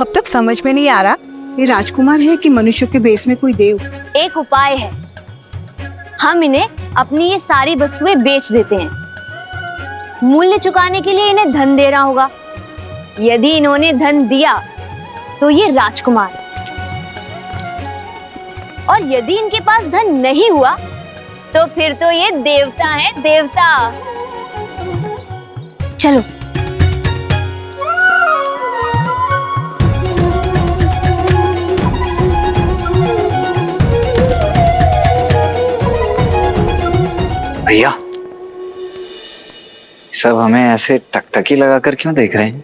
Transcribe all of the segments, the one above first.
अब तक समझ में नहीं आ रहा ये राजकुमार है कि मनुष्य के बेस में कोई देव। एक उपाय है, हम इन्हें अपनी ये सारी वस्तुएं बेच देते हैं। मूल्य चुकाने के लिए इन्हें धन देना होगा। यदि इन्होंने धन दिया तो ये राजकुमार, और यदि इनके पास धन नहीं हुआ तो फिर तो ये देवता है, देवता। चलो। भैया, सब हमें ऐसे टकटकी लगाकर क्यों देख रहे हैं?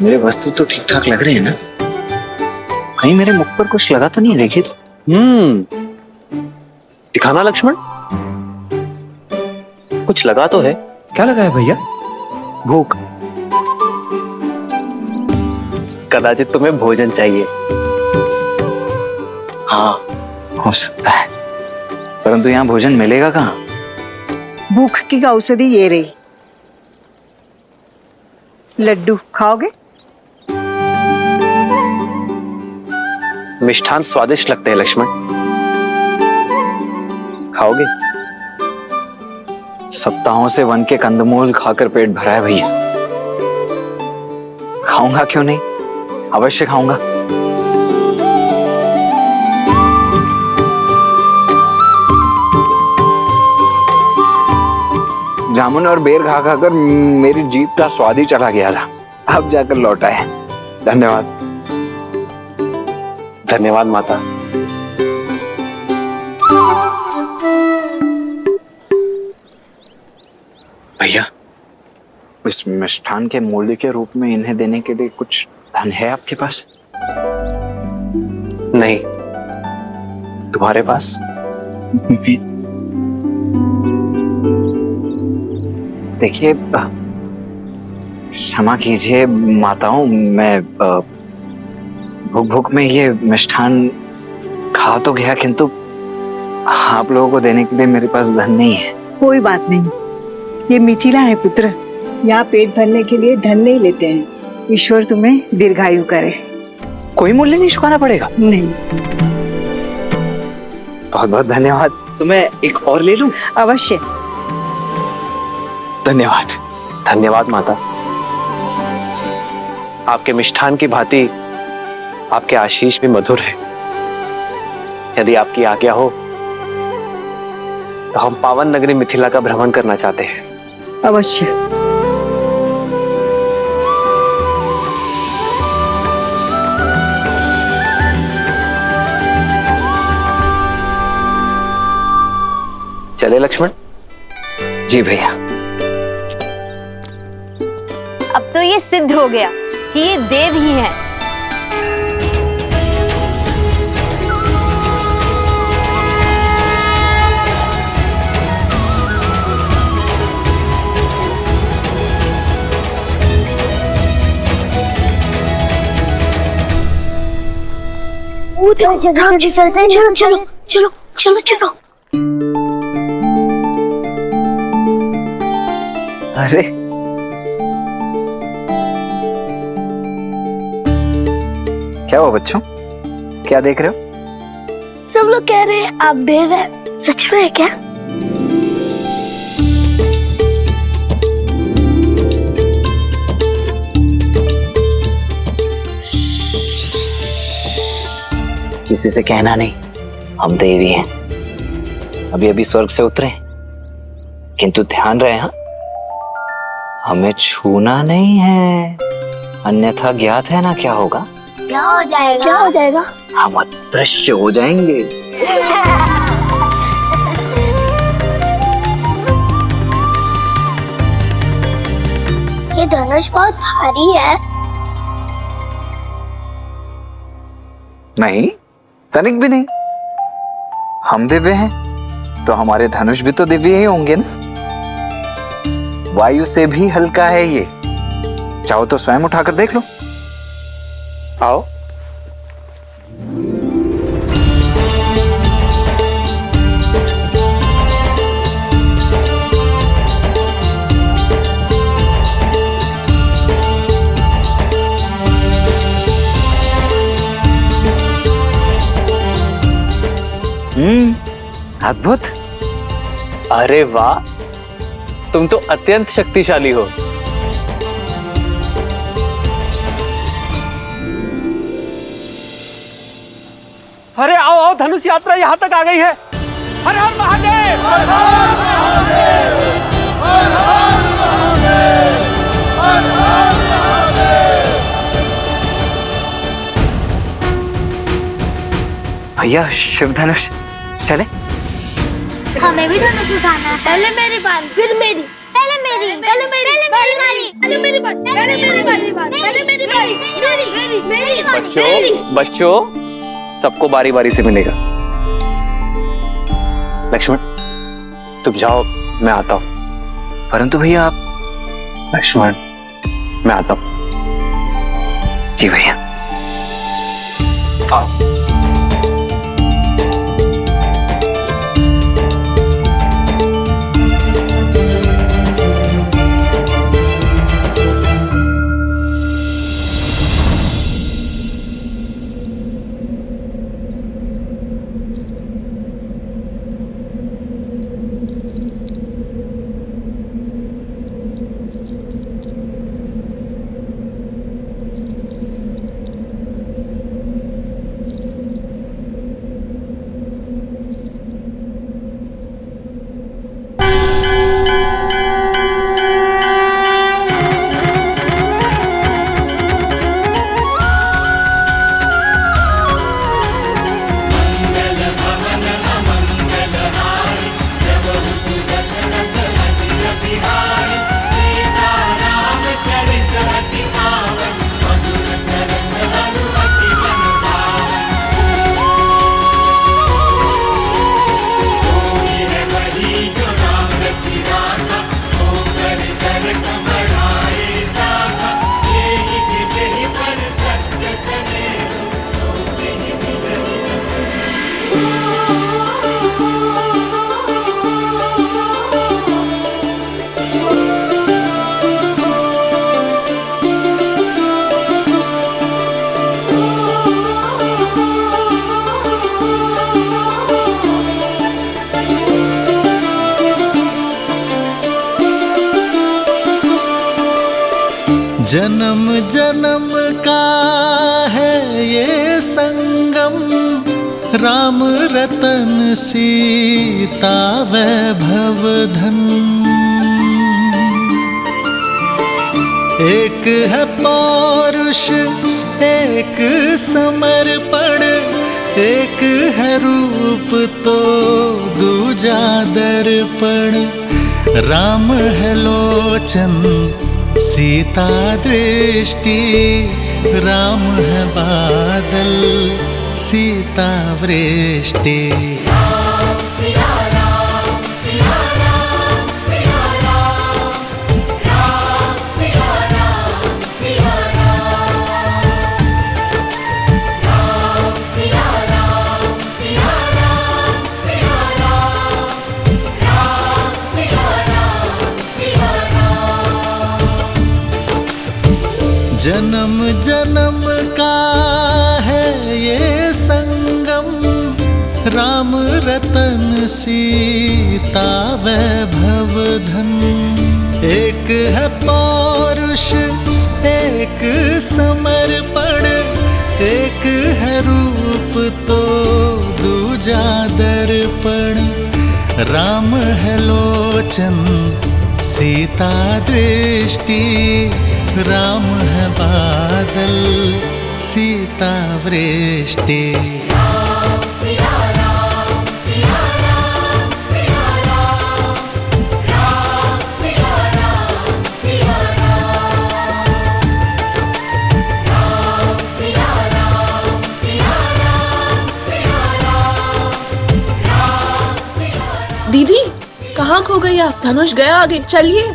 मेरे वस्तु तो ठीक ठाक लग रहे हैं ना? कहीं मेरे मुख पर कुछ लगा तो नहीं? देखिए तो। दिखाना लक्ष्मण, कुछ लगा तो है। क्या लगा है भैया? भूख। कदाचित तुम्हें भोजन चाहिए। हाँ, हो सकता है, परंतु यहाँ भोजन मिलेगा कहाँ? भूख की औषधि ये रही। लड्डू खाओगे? मिष्ठान स्वादिष्ट लगते हैं लक्ष्मण, खाओगे? सप्ताहों से वन के कंदमूल खाकर पेट भरा है भैया। खाऊंगा क्यों नहीं, अवश्य खाऊंगा। जामुन और बेर खा खाकर मेरी जीभ का स्वाद ही चला गया था, अब जाकर लौटा है। धन्यवाद। धन्यवाद माता। भैया, इस मिष्ठान के मूल्य के रूप में इन्हें देने के लिए कुछ धन है आपके पास? नहीं। तुम्हारे पास? देखिए, क्षमा कीजिए माताओं, मैं भूख भूख में ये मिष्ठान खा तो गया, किंतु आप लोगों को देने के लिए मेरे पास धन नहीं है। कोई बात नहीं, ये मिथिला है पुत्र, यहाँ पेट भरने के लिए धन नहीं लेते हैं। ईश्वर तुम्हें दीर्घायु करे। कोई मूल्य नहीं चुकाना पड़ेगा? नहीं। बहुत बहुत धन्यवाद। तो मैं एक और ले लूं? अवश्य। धन्यवाद। धन्यवाद माता। आपके मिष्ठान की भांति आपके आशीष भी मधुर है। यदि आपकी आज्ञा हो तो हम पावन नगरी मिथिला का भ्रमण करना चाहते हैं। अवश्य। चले लक्ष्मण? जी भैया। अब तो ये सिद्ध हो गया कि ये देव ही हैं। चलते हैं। चलो चलो चलो चलो चलो। अरे क्या हुआ बच्चों, क्या देख रहे हो? सब लोग कह रहे हैं आप देव हैं, सच में है क्या? किसी से कहना नहीं, हम देवी हैं। अभी अभी स्वर्ग से उतरे, किंतु ध्यान रहे, हाँ, हमें छूना नहीं है, अन्यथा ज्ञात है ना क्या होगा? क्या हो जाएगा? क्या हो जाएगा? हम अदृश्य हो जाएंगे। ये धनुष बहुत भारी है। नहीं, तनिक भी नहीं। हम दिव्य हैं तो हमारे धनुष भी तो दिव्य ही होंगे ना। वायु से भी हल्का है ये, चाहो तो स्वयं उठाकर देख लो। आओ। अद्भुत। अरे वाह, तुम तो अत्यंत शक्तिशाली हो। अरे आओ आओ, धनुष यात्रा यहाँ तक आ गई है। हर हर महादेव, हर हर महादेव, हर हर महादेव, हर हर महादेव। भैया शिव धनुष चले। हमें भी धनुष उठाना है। पहले मेरी बारी, फिर मेरी, पहले मेरी, पहले मेरी, पहले मेरी बारी, पहले मेरी बारी, पहले मेरी बारी, मेरी बारी। बच्चों, सबको बारी बारी से मिलेगा। लक्ष्मण, तुम जाओ, मैं आता हूं। परंतु भैया आप। लक्ष्मण, मैं आता हूं। जी भैया। आओ। जन्म जन्म का है ये संगम, राम रतन सीता वैभव धन। एक है पौरुष, एक समर्पण, एक है रूप तो दूजा दर्पण। राम है लोचन, सीता दृष्टि, राम है बादल, सीता वृष्टि। जन्म जन्म का है ये संगम, राम रतन सीता वैभव धन। एक है पौरुष, एक समर्पण, एक है रूप तो दूजा दर्पण। राम है लोचन, सीता दृष्टि, राम है बादल, सीता वृष्टि। दीदी कहाँ खो गई आप? धनुष गया आगे, चलिए।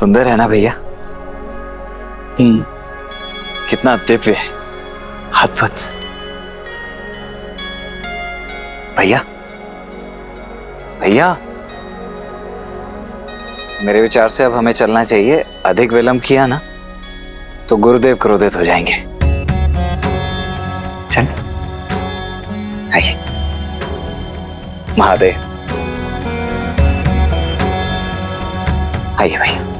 सुंदर है ना भैया? कितना दिव्य है, अद्भुत। भैया भैया, मेरे विचार से अब हमें चलना चाहिए। अधिक विलंब किया ना तो गुरुदेव क्रोधित हो जाएंगे। चल आइए। महादेव, आइए भैया।